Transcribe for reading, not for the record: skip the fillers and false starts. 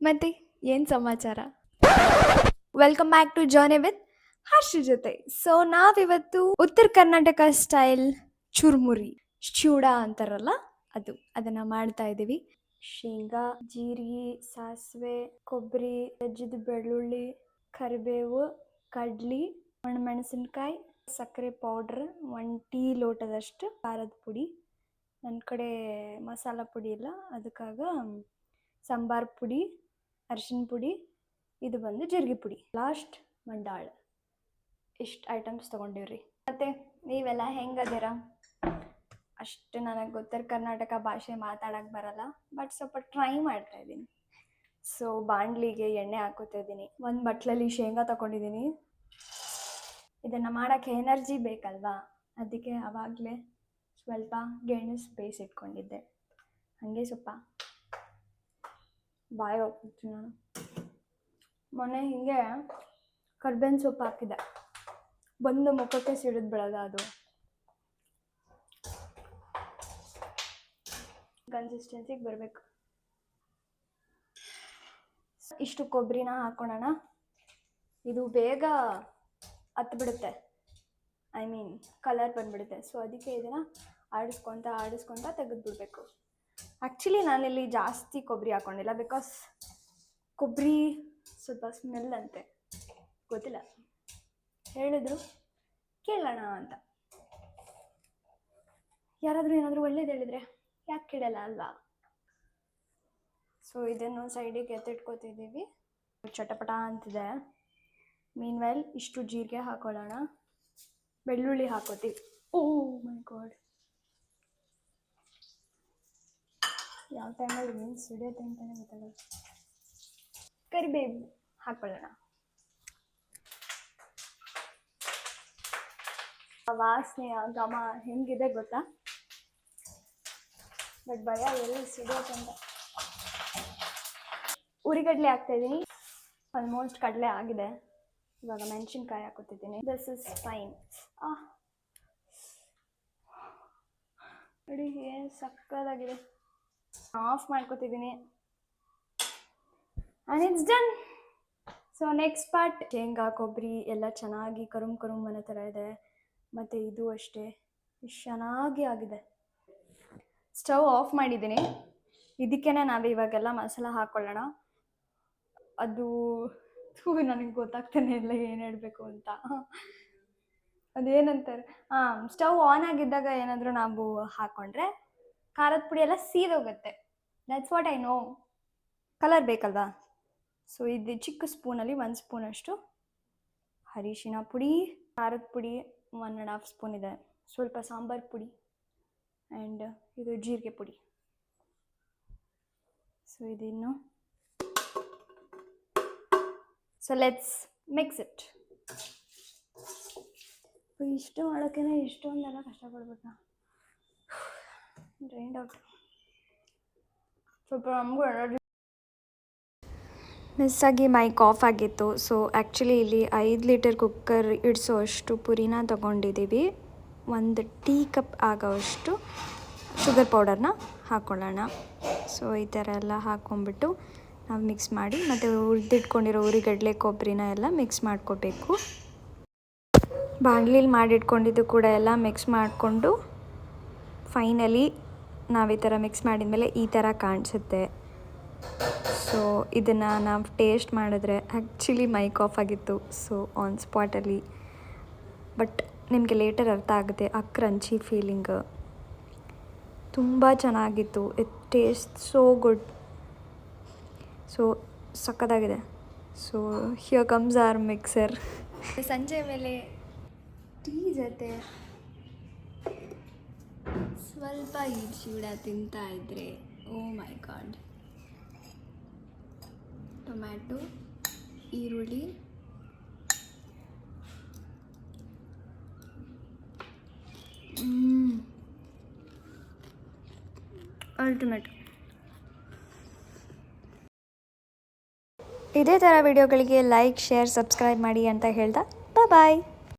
ಮತ್ತೆ ಏನು ಸಮಾಚಾರ? Welcome back to journey with Harsha ಜೊತೆ. ಸೊ ನಾವಿವತ್ತು ಉತ್ತರ ಕರ್ನಾಟಕ ಸ್ಟೈಲ್ ಚುರುಮುರಿ ಚೂಡ ಅಂತಾರಲ್ಲ ಅದನ್ನ ಮಾಡ್ತಾ ಇದ್ದೀವಿ. ಶೇಂಗಾ, ಜೀರಿಗೆ, ಸಾಸಿವೆ, ಕೊಬ್ಬರಿ, ಜಜ್ಜಿದ ಬೆಳ್ಳುಳ್ಳಿ, ಕರಿಬೇವು, ಕಡ್ಲಿ, ಒಣಮೆಣಸಿನ್ಕಾಯಿ, ಸಕ್ಕರೆ ಪೌಡ್ರ್, 1 ಟೀ ಲೋಟದಷ್ಟು ಖಾರದ ಪುಡಿ. ನನ್ನ ಕಡೆ ಮಸಾಲ ಪುಡಿ ಇಲ್ಲ, ಅದಕ್ಕಾಗ ಸಾಂಬಾರ್ ಪುಡಿ, ಅರಿಶಿನ ಪುಡಿ, ಇದು ಬಂದು ಜೀರಿಗೆ ಪುಡಿ, ಲಾಸ್ಟ್ ಮಂಡಾಳು. ಇಷ್ಟು ಐಟಮ್ಸ್ ತೊಗೊಂಡಿವ್ರಿ. ಮತ್ತು ನೀವೆಲ್ಲ ಹೆಂಗದಿರ? ಅಷ್ಟು ನನಗೆ ಉತ್ತರ ಕರ್ನಾಟಕ ಭಾಷೆ ಮಾತಾಡೋಕ್ಕೆ ಬರಲ್ಲ, ಬಟ್ ಸ್ವಲ್ಪ ಟ್ರೈ ಮಾಡ್ತಾ ಇದ್ದೀನಿ. ಸೊ ಬಾಣಲಿಗೆ ಎಣ್ಣೆ ಹಾಕೋತಾ ಇದ್ದೀನಿ. ಒಂದು ಬಟ್ಲಲ್ಲಿ ಶೇಂಗಾ ತೊಗೊಂಡಿದ್ದೀನಿ. ಇದನ್ನು ಮಾಡೋಕ್ಕೆ ಎನರ್ಜಿ ಬೇಕಲ್ವಾ, ಅದಕ್ಕೆ ಆವಾಗಲೇ ಸ್ವಲ್ಪ ಗೆಣಸು ಬೇಯಿಸಿಟ್ಕೊಂಡಿದ್ದೆ. ಹಾಗೆ ಸ್ವಲ್ಪ ಬಾಯಿ ಹೋಗ್ತಿತ್ತು. ನಾನು ಮೊನ್ನೆ ಹೀಗೆ ಕರ್ಬೇವಿನ ಸೊಪ್ಪು ಹಾಕಿದ್ದೆ, ಬಂದು ಮುಖಕ್ಕೆ ಸಿಡಿದು ಬಿಡೋದು. ಅದು ಕನ್ಸಿಸ್ಟೆನ್ಸಿಗೆ ಬರಬೇಕು. ಇಷ್ಟು ಕೊಬ್ಬರಿನ ಹಾಕೊಳ್ಳೋಣ. ಇದು ಬೇಗ ಹತ್ಬಿಡುತ್ತೆ, ಐ ಮೀನ್ ಕಲರ್ ಬಂದ್ಬಿಡುತ್ತೆ. ಸೊ ಅದಕ್ಕೆ ಇದನ್ನು ಆಡಿಸ್ಕೊತ ತೆಗೆದುಬಿಡ್ಬೇಕು. ಆ್ಯಕ್ಚುಲಿ ನಾನಿಲ್ಲಿ ಜಾಸ್ತಿ ಕೊಬ್ಬರಿ ಹಾಕ್ಕೊಂಡಿಲ್ಲ, ಬಿಕಾಸ್ ಕೊಬ್ಬರಿ ಸ್ವಲ್ಪ ಸ್ಮೆಲ್ ಅಂತೆ, ಗೊತ್ತಿಲ್ಲ, ಹೇಳಿದ್ರು ಕೇಳೋಣ ಅಂತ. ಯಾರಾದರೂ ಏನಾದರೂ ಒಳ್ಳೇದು ಹೇಳಿದರೆ ಯಾಕೆ ಕೇಳಲ್ಲ ಅಲ್ವಾ? ಸೊ ಇದನ್ನು ಸೈಡಿಗೆ ಎತ್ತಿಟ್ಕೋತಿದ್ದೀವಿ. ಚಟಪಟ ಅಂತಿದೆ. ಮೀನ್ವೈಲ್ ಇಷ್ಟು ಜೀರಿಗೆ ಹಾಕೊಳ್ಳೋಣ, ಬೆಳ್ಳುಳ್ಳಿ ಹಾಕೋತೀವಿ. ಓ ಮೈ ಗಾಡ್, ಯಾವ ಟೈಮಲ್ಲಿ ಏನು ಸಿಡಿಯುತ್ತೆ ಅಂತಲೇ ಗೊತ್ತಾಗಲ್ಲ. ಕರಿಬೇವು ಹಾಕೊಳ್ಳೋಣ. ವಾಸನೆಯ ಘಮ ಹೆಂಗಿದೆ ಗೊತ್ತಾ? ಬಟ್ ಭಯ ಎಲ್ಲಿ ಸಿಡಿಯುತ್ತೆ ಅಂತ. ಉರಿಗಡ್ಲೆ ಹಾಕ್ತಾಯಿದ್ದೀನಿ. ಆಲ್ಮೋಸ್ಟ್ ಕಡಲೆ ಆಗಿದೆ. ಇವಾಗ ಮೆಣಸಿನ್ಕಾಯಿ ಹಾಕೋತಿದ್ದೀನಿ. This is fine. ನೋಡಿ ಏನು ಸಕ್ಕತ್ತಾಗಿದೆ. ಆಫ್ ಮಾಡ್ಕೋತಿದ್ದೀನಿ and it's done. So next part, ಶೇಂಗಾ ಕೊಬ್ಬರಿ ಎಲ್ಲ ಚೆನ್ನಾಗಿ ಕರುಮ್ ಅನ್ನೋ ಥರ ಇದೆ. ಮತ್ತು ಇದು ಅಷ್ಟೇ ಚೆನ್ನಾಗಿ ಆಗಿದೆ. ಸ್ಟವ್ ಆಫ್ ಮಾಡಿದ್ದೀನಿ. ಇದಕ್ಕೇ ನಾವು ಇವಾಗೆಲ್ಲ ಮಸಾಲ ಹಾಕ್ಕೊಳ್ಳೋಣ. ಅದು ನನಗೆ ಗೊತ್ತಾಗ್ತಾನೆ ಇಲ್ಲ ಏನು ಹೇಳಬೇಕು ಅಂತ. ಅದೇನಂತಾರೆ, ಸ್ಟವ್ ಆನ್ ಆಗಿದ್ದಾಗ ಏನಾದರೂ ನಾವು ಹಾಕ್ಕೊಂಡ್ರೆ ಖಾರದ ಪುಡಿ ಎಲ್ಲ ಸೀದೋಗುತ್ತೆ. That's what I know. Colour ಬೇಕಲ್ವಾ? ಸೊ ಇದು ಚಿಕ್ಕ ಸ್ಪೂನಲ್ಲಿ 1 ಸ್ಪೂನಷ್ಟು ಅರಿಶಿನ ಪುಡಿ, ಖಾರದ ಪುಡಿ 1.5 ಸ್ಪೂನ್ ಇದೆ, ಸ್ವಲ್ಪ ಸಾಂಬಾರು ಪುಡಿ, ಆ್ಯಂಡ್ ಇದು ಜೀರಿಗೆ ಪುಡಿ. ಸೊ ಇದನ್ನು ಲೆಟ್ಸ್ ಮಿಕ್ಸ್ ಇಟ್. ಇಷ್ಟು ಮಾಡೋಕ್ಕೇ ಇಷ್ಟೊಂದೆಲ್ಲ ಕಷ್ಟಪಡ್ಬಿಟ್ಟ. Drained out. ಸ್ವಲ್ಪ ನಮಗೂ ಎನರ್ಜಿ. ಮಿಸ್ಸಾಗಿ ಮೈಕ್ ಆಫ್ ಆಗಿತ್ತು. ಸೊ ಆ್ಯಕ್ಚುಲಿ ಇಲ್ಲಿ 5 ಲೀಟರ್ ಕುಕ್ಕರ್ ಇಡಿಸೋ ಅಷ್ಟು ಪುರಿನ ತೊಗೊಂಡಿದ್ದೀವಿ. 1 ಟೀ ಕಪ್ ಆಗೋವಷ್ಟು ಶುಗರ್ ಪೌಡರ್ನ ಹಾಕ್ಕೊಳ್ಳೋಣ. ಸೊ ಈ ಥರ ಎಲ್ಲ ಹಾಕ್ಕೊಂಬಿಟ್ಟು ನಾವು ಮಿಕ್ಸ್ ಮಾಡಿ, ಮತ್ತು ಹುರಿದಿಟ್ಕೊಂಡಿರೋ ಉರಿಗಡಲೆ ಕೊಬ್ಬರಿನ ಎಲ್ಲ ಮಿಕ್ಸ್ ಮಾಡ್ಕೋಬೇಕು. ಬಾಣಲಿಲಿ ಮಾಡಿಟ್ಕೊಂಡಿದ್ದು ಕೂಡ ಎಲ್ಲ ಮಿಕ್ಸ್ ಮಾಡಿಕೊಂಡು ಫೈನಲಿ ನಾವು ಈ ಥರ ಮಿಕ್ಸ್ ಮಾಡಿದ್ಮೇಲೆ ಈ ಥರ ಕಾಣಿಸುತ್ತೆ. ಸೊ ಇದನ್ನು ನಾವು ಟೇಸ್ಟ್ ಮಾಡಿದ್ರೆ, ಆ್ಯಕ್ಚುಲಿ ಮೈಕ್ ಆಫ್ ಆಗಿತ್ತು, ಸೊ ಆನ್ ಸ್ಪಾಟಲ್ಲಿ, ಬಟ್ ನಿಮಗೆ ಲೇಟರ್ ಅರ್ಥ ಆಗುತ್ತೆ ಆ ಕ್ರಂಚಿ ಫೀಲಿಂಗ್. ತುಂಬ ಚೆನ್ನಾಗಿತ್ತು. It taste so good. So ಸಕ್ಕತ್ತಾಗಿದೆ. So here comes our mixer. ಸಂಜೆ ಮೇಲೆ ಟೀ ಜೊತೆ ಸ್ವಲ್ಪ ಈ ಚೂಡ ತಿಂತಾ ಇದ್ರೆ, ಓ ಮೈ ಗಾಡ್. ಟೊಮ್ಯಾಟೊ, ಈರುಳ್ಳಿ, ಅಲ್ಟಿಮೇಟ್. ಇದೇ ಥರ ವಿಡಿಯೋಗಳಿಗೆ ಲೈಕ್, ಶೇರ್, ಸಬ್ಸ್ಕ್ರೈಬ್ ಮಾಡಿ ಅಂತ ಹೇಳ್ತಾ ಬಾಯ್.